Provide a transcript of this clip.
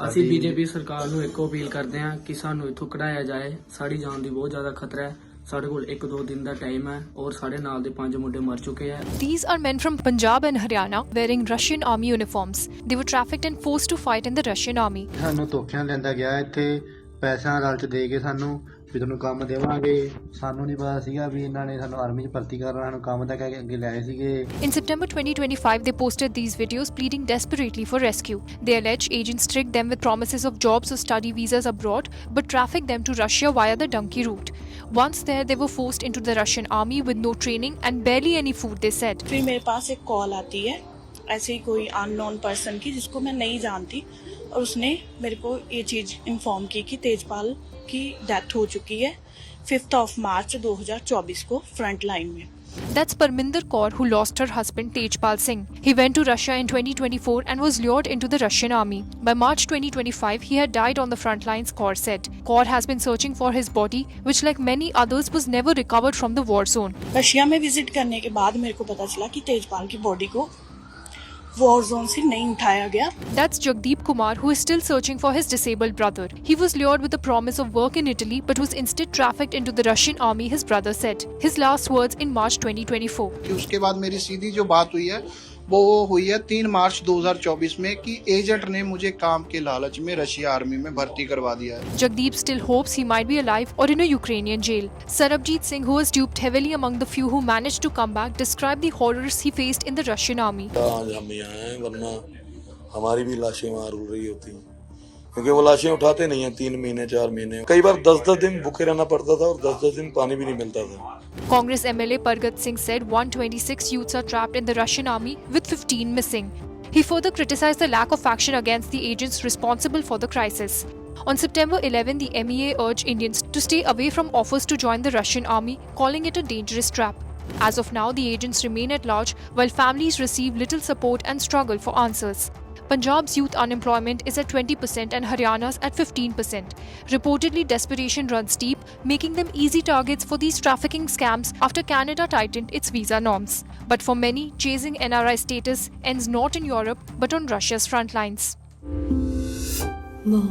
ਅਸੀਂ ਬੀਜੇਪੀ ਸਰਕਾਰ ਨੂੰ ਇੱਕੋ ਅਪੀਲ ਕਰਦੇ ਹਾਂ ਕਿ ਸਾਨੂੰ ਇੱਥੋਂ ਕਢਾਇਆ ਜਾਏ। ਸਾਡੀ ਜਾਨ ਦੀ ਬਹੁਤ ਜ਼ਿਆਦਾ ਖਤਰਾ ਹੈ। ਸਾਡੇ ਕੋਲ 1-2 ਦਿਨ ਦਾ ਟਾਈਮ ਹੈ ਔਰ ਸਾਡੇ ਨਾਲ ਦੇ 5 ਮੁੰਡੇ ਮਰ ਚੁੱਕੇ ਹੈ। These are men from Punjab and Haryana wearing Russian army uniforms. They were trafficked and forced to fight in the Russian army. ਸਾਨੂੰ ਧੋਖਿਆਂ ਲੈਂਦਾ ਗਿਆ ਇੱਥੇ ਪੈਸਾ ਲਾਲਚ ਦੇ ਕੇ ਸਾਨੂੰ ਵੀ ਤੁਹਾਨੂੰ ਕੰਮ ਦੇਵਾਂਗੇ। ਸਾਨੂੰ ਨਹੀਂ ਪਤਾ ਸੀਗਾ ਵੀ ਇਹਨਾਂ ਨੇ ਸਾਨੂੰ ਆਰਮੀ 'ਚ ਭਰਤੀ ਕਰਨਾ, ਸਾਨੂੰ ਕੰਮ ਦਾ ਕਹਿ ਕੇ ਅੱਗੇ ਲਾਏ ਸੀਗੇ। In September 2025, they posted these videos pleading desperately for rescue. They allege agents tricked them with promises of jobs or study visas abroad, but trafficked them to Russia via the donkey route. Once there, they were forced into the Russian army with no training and barely any food, they said. फिर मेरे पास एक call आती है ऐसे ही कोई unknown person की जिसको मैं नहीं जानती, और उसने मेरे को ये चीज़ इन्फॉर्म की कि तेजपाल की डेथ हो चुकी है 5 मार्च 2024 को फ्रंट लाइन में। That's Parminder Kaur, who lost her husband Tejpal Singh. He went to Russia in 2024 and was lured into the Russian army. By March 2025, he had died on the front lines, Kaur said. Kaur has been searching for his body, which like many others was never recovered from the war zone. Russia में visit करने के बाद मेरे को पता चला कि तेजपाल की बॉडी को वॉर जोन से नहीं उठाया गया। That's Jagdeep Kumar, who is still searching for his disabled brother. He was lured with the promise of work in Italy but was instead trafficked into the Russian army, his brother said. His last words in March 2024. उसके बाद मेरी सीधी जो बात हुई है वो हुई है 3 मार्च 2024 में कि एजेंट ने मुझे काम के लालच में रशिया आर्मी में भर्ती करवा दिया है। Jagdeep still hopes he might be alive or in a Ukrainian jail. Sarabjit Singh, who was duped heavily among the few who managed to come back, described the horrors he faced in the Russian army. आज हम यहाँ हैं, वरना हमारी भी लाशें वहाँ rule रही होती हैं, क्योंकि वो लाशें उठाते नहीं हैं। 3 महीने 4 महीने, कई बार 10-10 दिन भूखे रहना पड़ता था और 10-10 दिन पानी भी नहीं मिलता था। Congress MLA Pargat Singh said 126 youths are trapped in the Russian army with 15 missing. He further criticized the lack of action against the agents responsible for the crisis. On September 11, the MEA urged Indians to stay away from offers to join the Russian army, calling it a dangerous trap. As of now, the agents remain at large while families receive little support and struggle for answers. Punjab's youth unemployment is at 20% and Haryana's at 15%. Reportedly, desperation runs deep, making them easy targets for these trafficking scams after Canada tightened its visa norms. But for many, chasing NRI status ends not in Europe but on Russia's front lines. Mo.